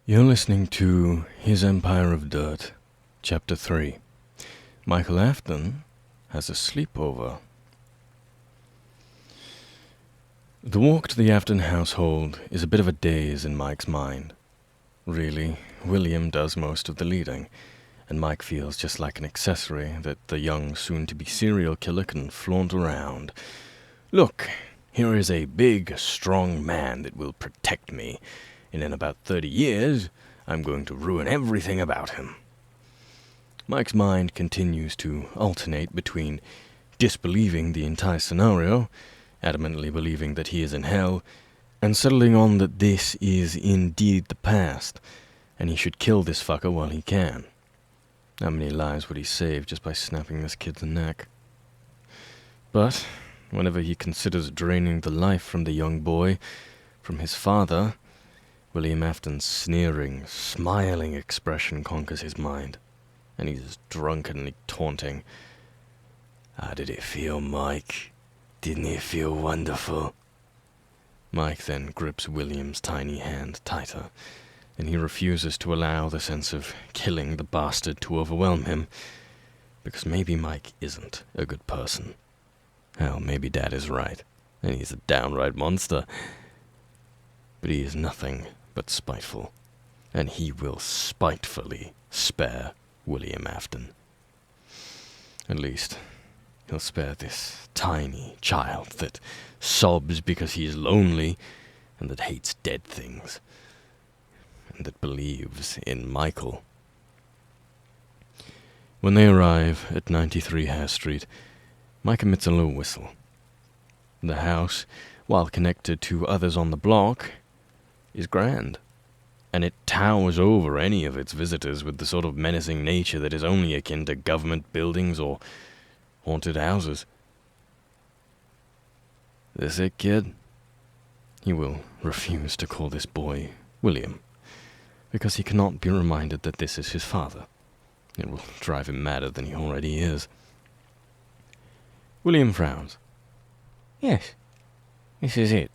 You're listening to His Empire of Dirt, Chapter 3. Michael Afton has a sleepover. The walk to the Afton household is a bit of a daze in Mike's mind. Really, William does most of the leading, and Mike feels just like an accessory that the young soon-to-be serial killer can flaunt around. Look, here is a big, strong man that will protect me. And in about 30 years, I'm going to ruin everything about him. Mike's mind continues to alternate between disbelieving the entire scenario, adamantly believing that he is in hell, and settling on that this is indeed the past, and he should kill this fucker while he can. How many lives would he save just by snapping this kid's neck? But whenever he considers draining the life from the young boy, from his father, William Afton's sneering, smiling expression conquers his mind, and he's drunkenly taunting. How did it feel, Mike? Didn't it feel wonderful? Mike then grips William's tiny hand tighter, and he refuses to allow the sense of killing the bastard to overwhelm him, because maybe Mike isn't a good person. Hell, maybe Dad is right, and he's a downright monster. But he is nothing but spiteful, and he will spitefully spare William Afton. At least, he'll spare this tiny child that sobs because he is lonely, and that hates dead things, and that believes in Michael. When they arrive at 93 Hare Street, Mike emits a low whistle. The house, while connected to others on the block, is grand, and it towers over any of its visitors with the sort of menacing nature that is only akin to government buildings or haunted houses. This it, kid? He will refuse to call this boy William, because he cannot be reminded that this is his father. It will drive him madder than he already is. William frowns. Yes, this is it.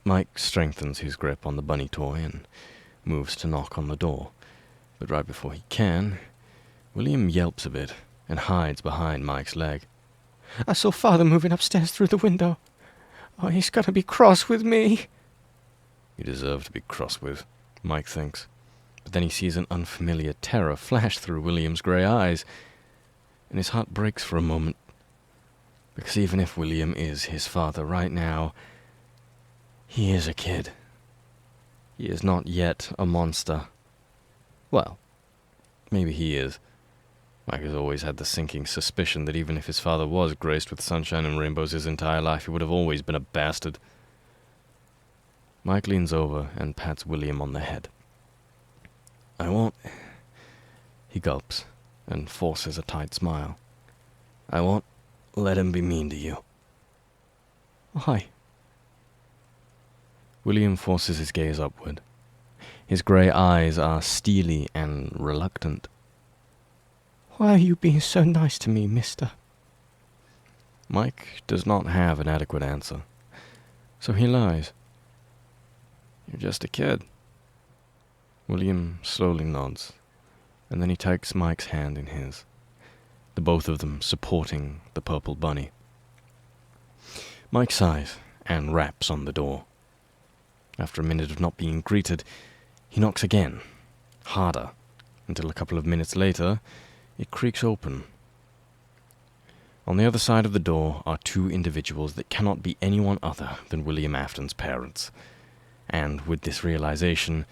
Mike strengthens his grip on the bunny toy and moves to knock on the door, but right before he can, William yelps a bit and hides behind Mike's leg. I saw Father moving upstairs through the window. Oh, he's gonna be cross with me. You deserve to be cross with, Mike thinks, but then he sees an unfamiliar terror flash through William's grey eyes, and his heart breaks for a moment, because even if William is his father right now, he is a kid. He is not yet a monster. Well, maybe he is. Mike has always had the sinking suspicion that even if his father was graced with sunshine and rainbows his entire life, he would have always been a bastard. Mike leans over and pats William on the head. I won't... He gulps and forces a tight smile. I won't let him be mean to you. Why? William forces his gaze upward. His grey eyes are steely and reluctant. Why are you being so nice to me, mister? Mike does not have an adequate answer, so he lies. You're just a kid. William slowly nods, and then he takes Mike's hand in his, the both of them supporting the purple bunny. Mike sighs and raps on the door. After a minute of not being greeted, he knocks again, harder, until a couple of minutes later, it creaks open. On the other side of the door are two individuals that cannot be anyone other than William Afton's parents. And with this realization,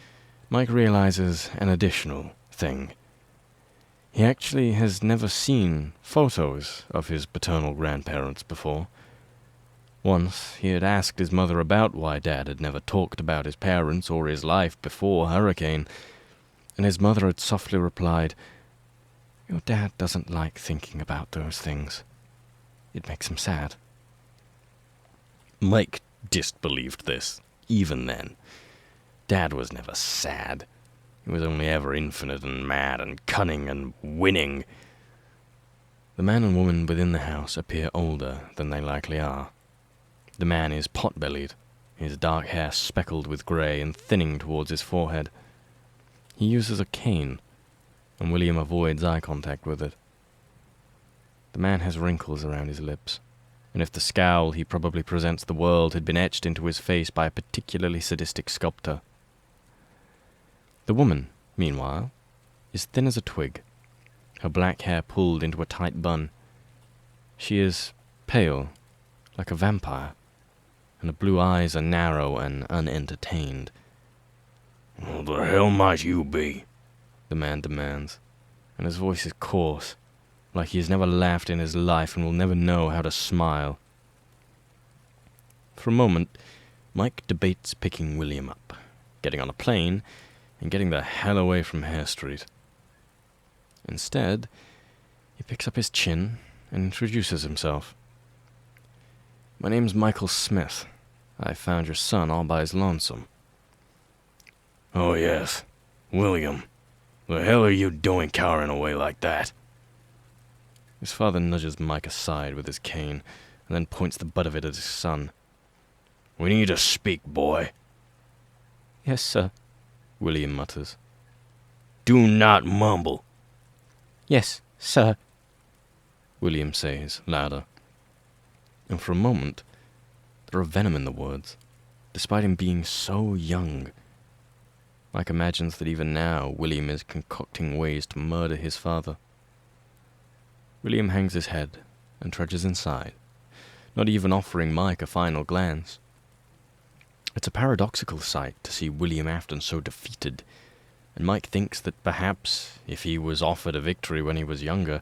Mike realizes an additional thing. He actually has never seen photos of his paternal grandparents before. Once, he had asked his mother about why Dad had never talked about his parents or his life before Hurricane, and his mother had softly replied, Your dad doesn't like thinking about those things. It makes him sad. Mike disbelieved this, even then. Dad was never sad. He was only ever infinite and mad and cunning and winning. The man and woman within the house appear older than they likely are. The man is pot-bellied, his dark hair speckled with grey and thinning towards his forehead. He uses a cane, and William avoids eye contact with it. The man has wrinkles around his lips, and if the scowl he probably presents the world had been etched into his face by a particularly sadistic sculptor. The woman, meanwhile, is thin as a twig, her black hair pulled into a tight bun. She is pale, like a vampire, and her blue eyes are narrow and unentertained. "Who the hell might you be?" the man demands, and his voice is coarse, like he has never laughed in his life and will never know how to smile. For a moment, Mike debates picking William up, getting on a plane, and getting the hell away from Hare Street. Instead, he picks up his chin and introduces himself. "My name's Michael Smith. I found your son all by his lonesome." "Oh yes, William. The hell are you doing cowering away like that?" His father nudges Mike aside with his cane, and then points the butt of it at his son. "We need to speak, boy." "Yes, sir," William mutters. "Do not mumble." "Yes, sir," William says, louder. And for a moment, there are venom in the words, despite him being so young. Mike imagines that even now, William is concocting ways to murder his father. William hangs his head and trudges inside, not even offering Mike a final glance. It's a paradoxical sight to see William Afton so defeated, and Mike thinks that perhaps, if he was offered a victory when he was younger,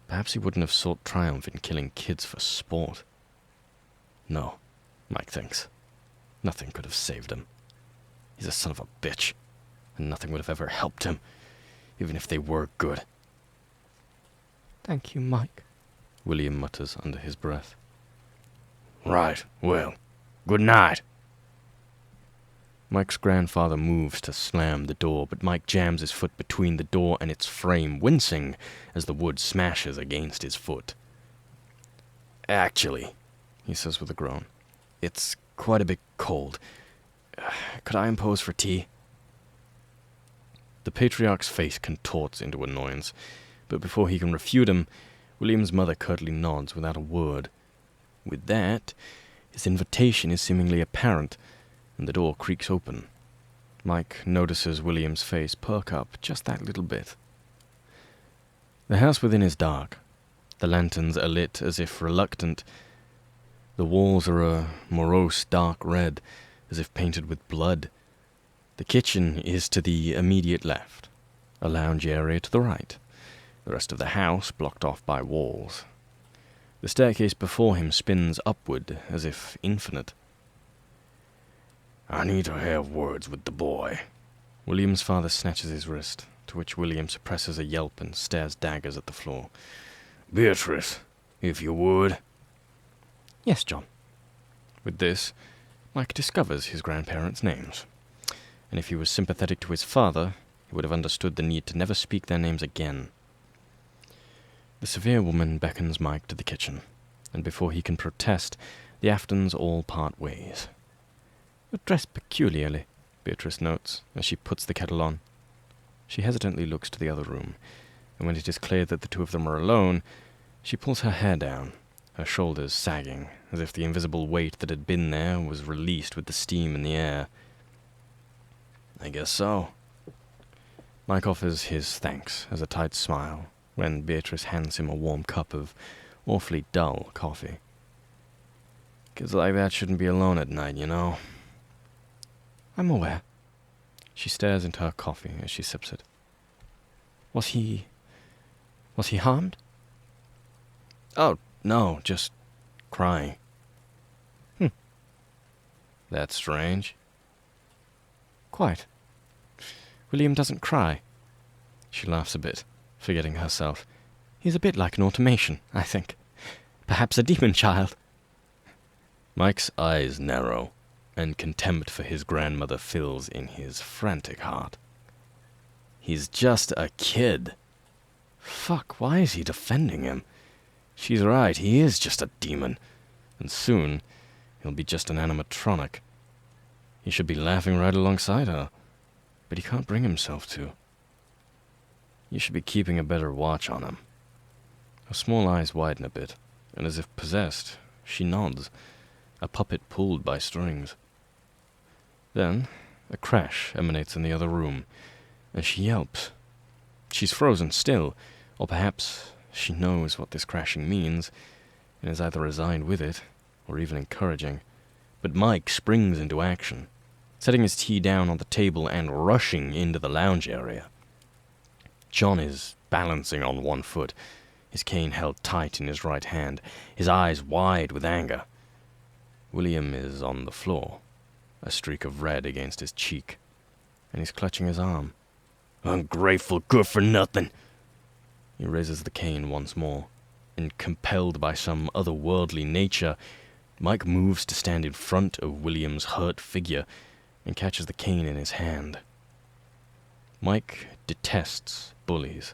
perhaps he wouldn't have sought triumph in killing kids for sport. No, Mike thinks. Nothing could have saved him. He's a son of a bitch, and nothing would have ever helped him, even if they were good. "Thank you, Mike," William mutters under his breath. "Right, well, good night." Mike's grandfather moves to slam the door, but Mike jams his foot between the door and its frame, wincing as the wood smashes against his foot. "Actually," he says with a groan, "it's quite a bit cold. Could I impose for tea?" The patriarch's face contorts into annoyance, but before he can refute him, William's mother curtly nods without a word. With that, his invitation is seemingly apparent, and the door creaks open. Mike notices William's face perk up just that little bit. The house within is dark. The lanterns are lit as if reluctant. The walls are a morose dark red, as if painted with blood. The kitchen is to the immediate left, a lounge area to the right, the rest of the house blocked off by walls. The staircase before him spins upward, as if infinite. "I need to have words with the boy." William's father snatches his wrist, to which William suppresses a yelp and stares daggers at the floor. "Beatrice, if you would." "Yes, John." With this, Mike discovers his grandparents' names, and if he was sympathetic to his father, he would have understood the need to never speak their names again. The severe woman beckons Mike to the kitchen, and before he can protest, the Aftons all part ways. "You're dressed peculiarly," Beatrice notes, as she puts the kettle on. She hesitantly looks to the other room, and when it is clear that the two of them are alone, she pulls her hair down, her shoulders sagging, as if the invisible weight that had been there was released with the steam in the air. "I guess so." Mike offers his thanks as a tight smile, when Beatrice hands him a warm cup of awfully dull coffee. "Kids like that shouldn't be alone at night, you know." "I'm aware." She stares into her coffee as she sips it. Was he harmed?" "Oh, no, just crying." "That's strange." "Quite. William doesn't cry." She laughs a bit, forgetting herself. "He's a bit like an automation, I think. Perhaps a demon child." Mike's eyes narrow, and contempt for his grandmother fills in his frantic heart. He's just a kid. Fuck, why is he defending him? She's right, he is just a demon. And soon, he'll be just an animatronic. He should be laughing right alongside her, but he can't bring himself to. You should be keeping a better watch on him. Her small eyes widen a bit, and as if possessed, she nods, a puppet pulled by strings. Then, a crash emanates in the other room, and she yelps. She's frozen still, or perhaps she knows what this crashing means, and is either resigned with it, or even encouraging. But Mike springs into action, setting his tea down on the table and rushing into the lounge area. John is balancing on one foot, his cane held tight in his right hand, his eyes wide with anger. William is on the floor, a streak of red against his cheek, and he's clutching his arm. Ungrateful good-for-nothing. He raises the cane once more, and compelled by some otherworldly nature, Mike moves to stand in front of William's hurt figure and catches the cane in his hand. Mike detests bullies.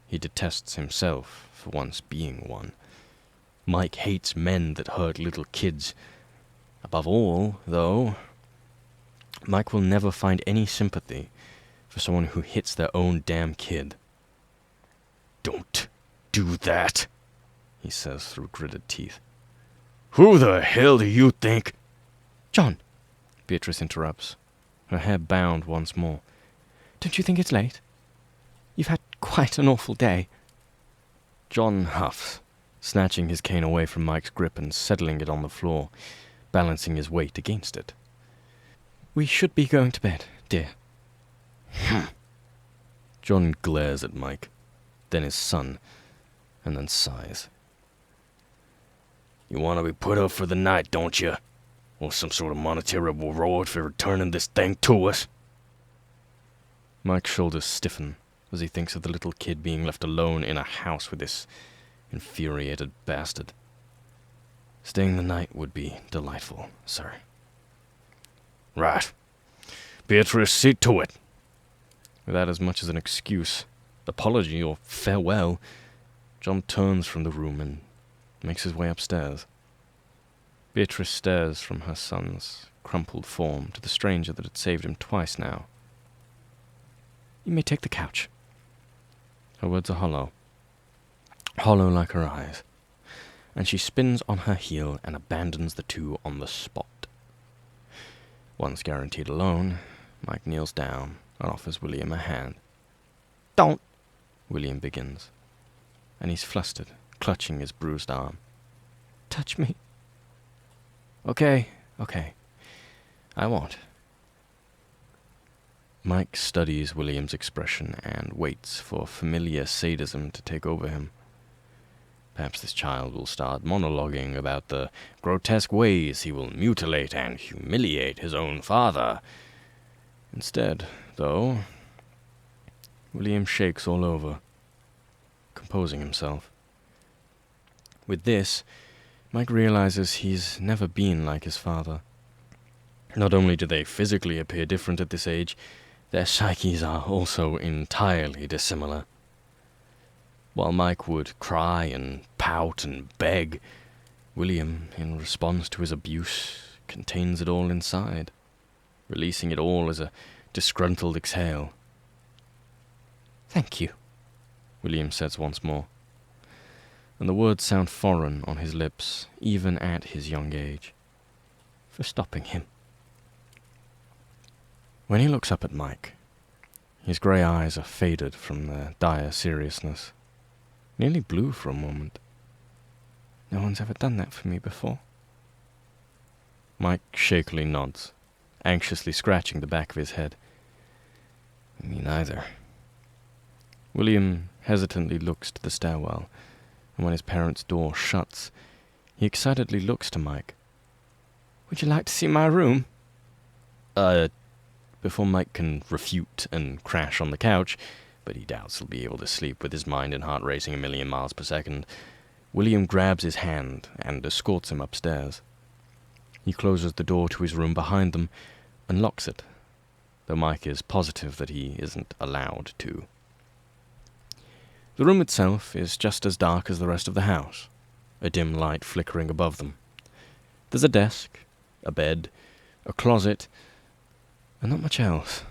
He detests himself for once being one. Mike hates men that hurt little kids. Above all, though, Mike will never find any sympathy for someone who hits their own damn kid. Don't do that, he says through gritted teeth. Who the hell do you think? John, Beatrice interrupts, her hair bound once more. Don't you think it's late? You've had quite an awful day. John huffs, snatching his cane away from Mike's grip and settling it on the floor, balancing his weight against it. We should be going to bed, dear. John glares at Mike, then his son, and then sighs. You want to be put up for the night, don't you? Or some sort of monetary reward for returning this thing to us? Mike's shoulders stiffen as he thinks of the little kid being left alone in a house with this infuriated bastard. Staying the night would be delightful, sir. Right. Beatrice, see to it. Without as much as an excuse, apology, or farewell, John turns from the room and makes his way upstairs. Beatrice stares from her son's crumpled form to the stranger that had saved him twice now. You may take the couch. Her words are hollow like her eyes, and she spins on her heel and abandons the two on the spot. Once guaranteed alone, Mike kneels down and offers William a hand. Don't, William begins, and he's flustered, clutching his bruised arm. Touch me. Okay, I won't. Mike studies William's expression and waits for familiar sadism to take over him. Perhaps this child will start monologuing about the grotesque ways he will mutilate and humiliate his own father. Instead, though, William shakes all over, composing himself. With this, Mike realizes he's never been like his father. Not only do they physically appear different at this age, their psyches are also entirely dissimilar. While Mike would cry and pout and beg, William, in response to his abuse, contains it all inside, releasing it all as a disgruntled exhale. Thank you, William says once more, and the words sound foreign on his lips, even at his young age, for stopping him. When he looks up at Mike, his grey eyes are faded from their dire seriousness, nearly blue for a moment. No one's ever done that for me before. Mike shakily nods, anxiously scratching the back of his head. Me neither. William hesitantly looks to the stairwell, and when his parents' door shuts, he excitedly looks to Mike. Would you like to see my room? Before Mike can refute and crash on the couch, but he doubts he'll be able to sleep with his mind and heart racing 1,000,000 miles per second, William grabs his hand and escorts him upstairs. He closes the door to his room behind them and locks it, though Mike is positive that he isn't allowed to. The room itself is just as dark as the rest of the house, a dim light flickering above them. There's a desk, a bed, a closet, and not much else.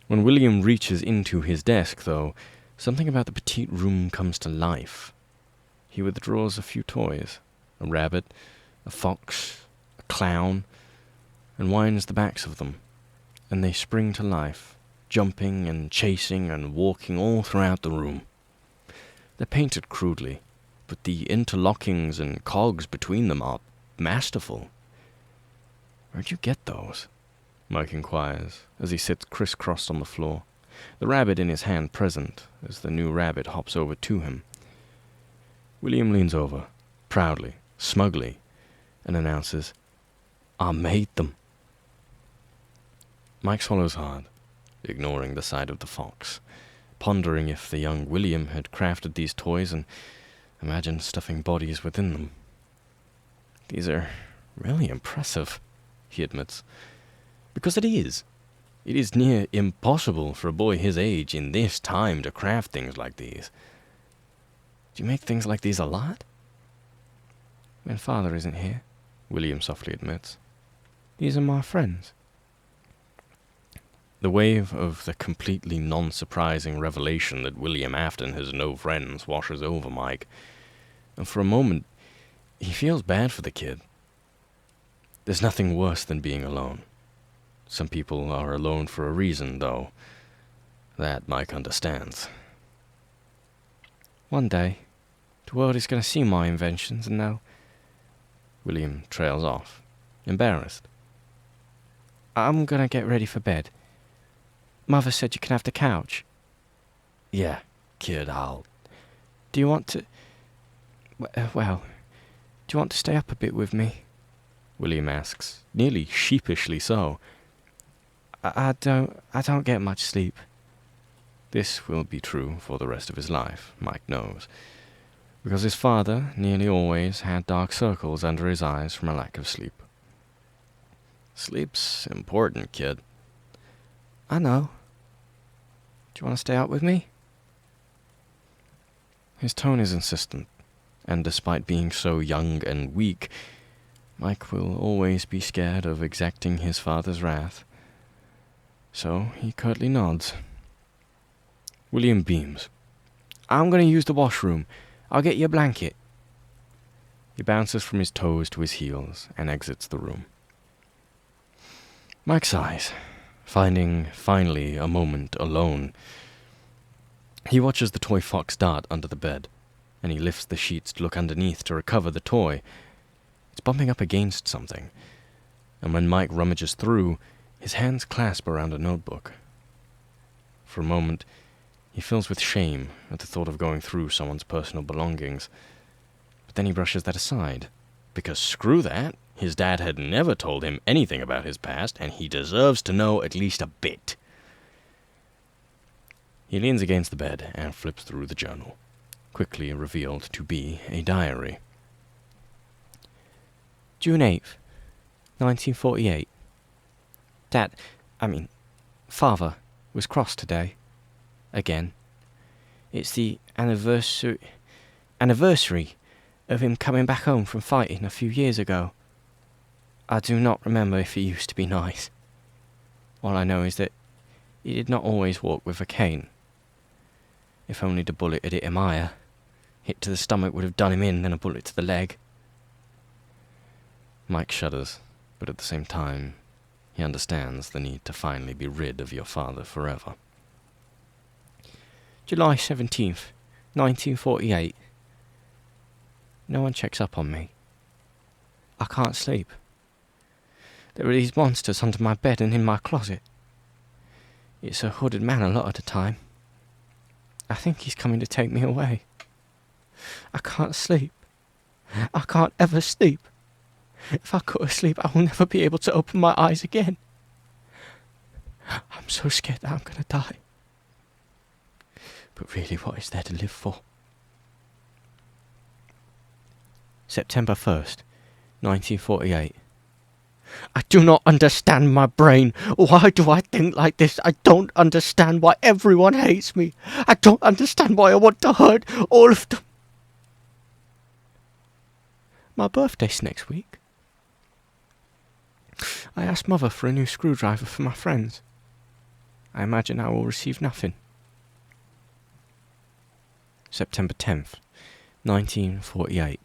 When William reaches into his desk, though, something about the petite room comes to life. He withdraws a few toys, a rabbit, a fox, a clown, and winds the backs of them, and they spring to life, jumping and chasing and walking all throughout the room. They're painted crudely, but the interlockings and cogs between them are masterful. Where'd you get those? Mike inquires, as he sits crisscrossed on the floor, the rabbit in his hand present, as the new rabbit hops over to him. William leans over, proudly, smugly, and announces, "I made them." Mike swallows hard, ignoring the side of the fox, pondering if the young William had crafted these toys and imagined stuffing bodies within them. "These are really impressive," he admits. Because it is. It is near impossible for a boy his age in this time to craft things like these. Do you make things like these a lot? When Father isn't here, William softly admits. These are my friends. The wave of the completely non-surprising revelation that William Afton has no friends washes over Mike, and for a moment, he feels bad for the kid. There's nothing worse than being alone. Some people are alone for a reason, though. That Mike understands. One day, the world is going to see my inventions, and they'll... William trails off, embarrassed. I'm going to get ready for bed. Mother said you can have the couch. Yeah, kid, I'll... Do you want to... Well, do you want to stay up a bit with me? William asks, nearly sheepishly so. I don't get much sleep. This will be true for the rest of his life, Mike knows, because his father nearly always had dark circles under his eyes from a lack of sleep. Sleep's important, kid. I know. Do you want to stay out with me? His tone is insistent, and despite being so young and weak, Mike will always be scared of exacting his father's wrath. So he curtly nods. William beams. I'm going to use the washroom. I'll get you a blanket. He bounces from his toes to his heels and exits the room. Mike sighs, finding finally a moment alone. He watches the toy fox dart under the bed, and he lifts the sheets to look underneath to recover the toy. It's bumping up against something, and when Mike rummages through, his hands clasp around a notebook. For a moment, he fills with shame at the thought of going through someone's personal belongings. But then he brushes that aside, because screw that, his dad had never told him anything about his past, and he deserves to know at least a bit. He leans against the bed and flips through the journal, quickly revealed to be a diary. June 8th, 1948. Father was cross today. Again. It's the anniversary of him coming back home from fighting a few years ago. I do not remember if he used to be nice. All I know is that he did not always walk with a cane. If only the bullet had hit him higher. Hit to the stomach would have done him in than a bullet to the leg. Mike shudders, but at the same time, he understands the need to finally be rid of your father forever. July 17th, 1948. No one checks up on me. I can't sleep. There are these monsters under my bed and in my closet. It's a hooded man a lot of the time. I think he's coming to take me away. I can't sleep. I can't ever sleep. If I go to sleep, I will never be able to open my eyes again. I'm so scared that I'm going to die. But really, what is there to live for? September 1st, 1948. I do not understand my brain. Why do I think like this? I don't understand why everyone hates me. I don't understand why I want to hurt all of them. My birthday's next week. I asked Mother for a new screwdriver for my friends. I imagine I will receive nothing. September 10th, 1948.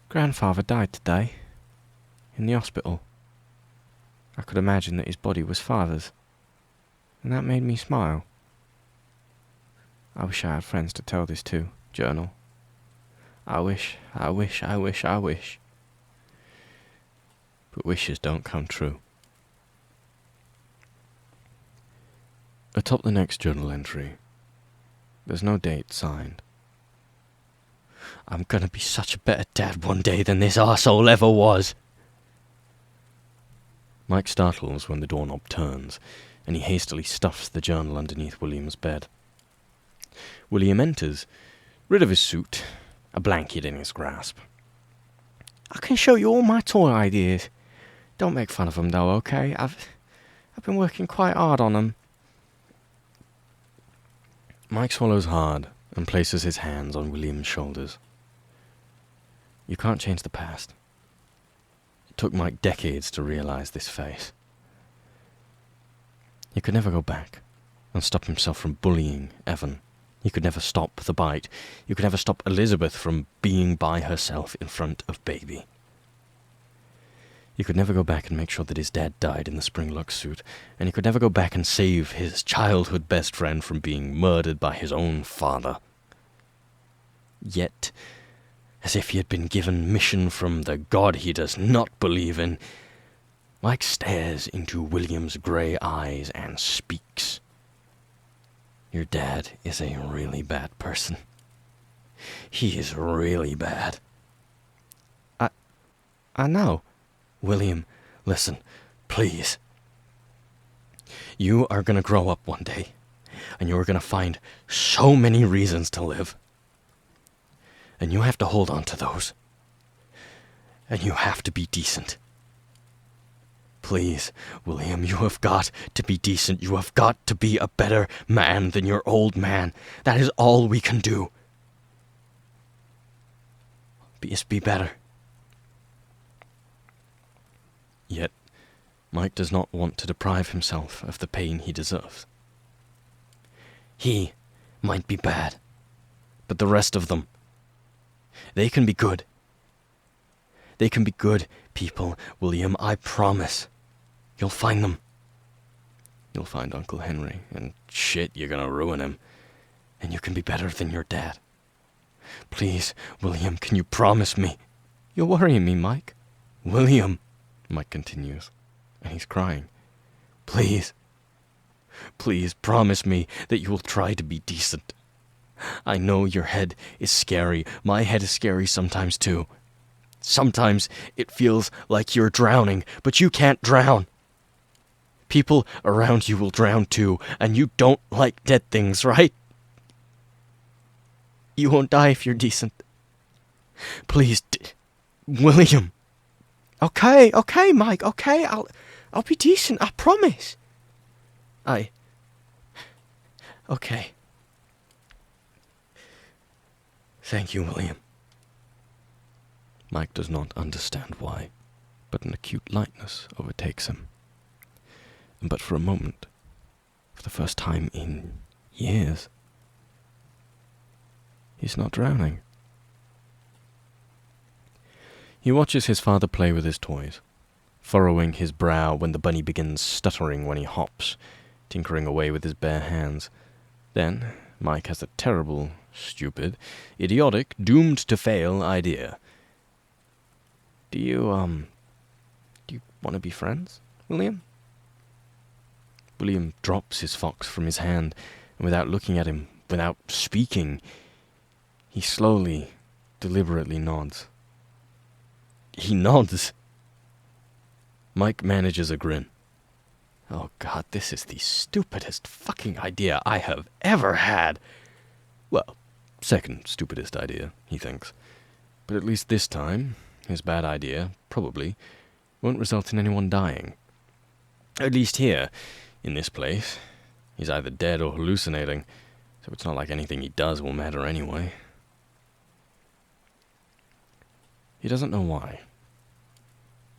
Grandfather died today, in the hospital. I could imagine that his body was father's, and that made me smile. I wish I had friends to tell this to, journal. I wish. But wishes don't come true. Atop the next journal entry, there's no date signed. I'm gonna be such a better dad one day than this arsehole ever was. Mike startles when the doorknob turns, and he hastily stuffs the journal underneath William's bed. William enters, rid of his suit, a blanket in his grasp. I can show you all my toy ideas. Don't make fun of them though, okay? I've been working quite hard on them. Mike swallows hard and places his hands on William's shoulders. You can't change the past. It took Mike decades to realize this face. He could never go back and stop himself from bullying Evan. He could never stop the bite. You could never stop Elizabeth from being by herself in front of baby. He could never go back and make sure that his dad died in the Springlux suit, and he could never go back and save his childhood best friend from being murdered by his own father. Yet, as if he had been given mission from the God he does not believe in, Mike stares into William's grey eyes and speaks. Your dad is a really bad person. He is really bad. I know. William, listen, please. You are going to grow up one day, and you are going to find so many reasons to live. And you have to hold on to those. And you have to be decent. Please, William, you have got to be decent. You have got to be a better man than your old man. That is all we can do. Just be better. Yet, Mike does not want to deprive himself of the pain he deserves. He might be bad, but the rest of them, they can be good. They can be good people, William, I promise. You'll find them. You'll find Uncle Henry, and shit, you're gonna ruin him. And you can be better than your dad. Please, William, can you promise me? You're worrying me, Mike. William, Mike continues, and he's crying. Please, please promise me that you will try to be decent. I know your head is scary. My head is scary sometimes too. Sometimes it feels like you're drowning, but you can't drown. People around you will drown too, and you don't like dead things, right? You won't die if you're decent. Please, William. Okay, Mike, okay, I'll be decent, I promise. Okay. Thank you, William. Mike does not understand why, but an acute lightness overtakes him. But for a moment, for the first time in years, he's not drowning. He watches his father play with his toys, furrowing his brow when the bunny begins stuttering when he hops, tinkering away with his bare hands. Then Mike has a terrible, stupid, idiotic, doomed to fail idea. Do you want to be friends, William? William drops his fox from his hand, and without looking at him, without speaking, he slowly, deliberately nods. He nods. Mike manages a grin. Oh God, this is the stupidest fucking idea I have ever had. Well, second stupidest idea, he thinks. But at least this time, his bad idea, probably, won't result in anyone dying. At least here, in this place, he's either dead or hallucinating, so it's not like anything he does will matter anyway. He doesn't know why.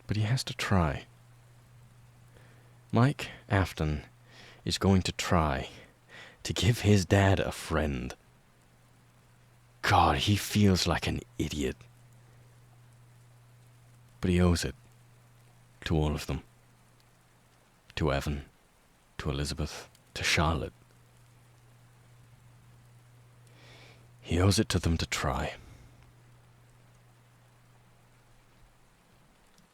But he has to try. Mike Afton is going to try to give his dad a friend. God, he feels like an idiot. But he owes it to all of them. To Evan, to Elizabeth, to Charlotte. He owes it to them to try.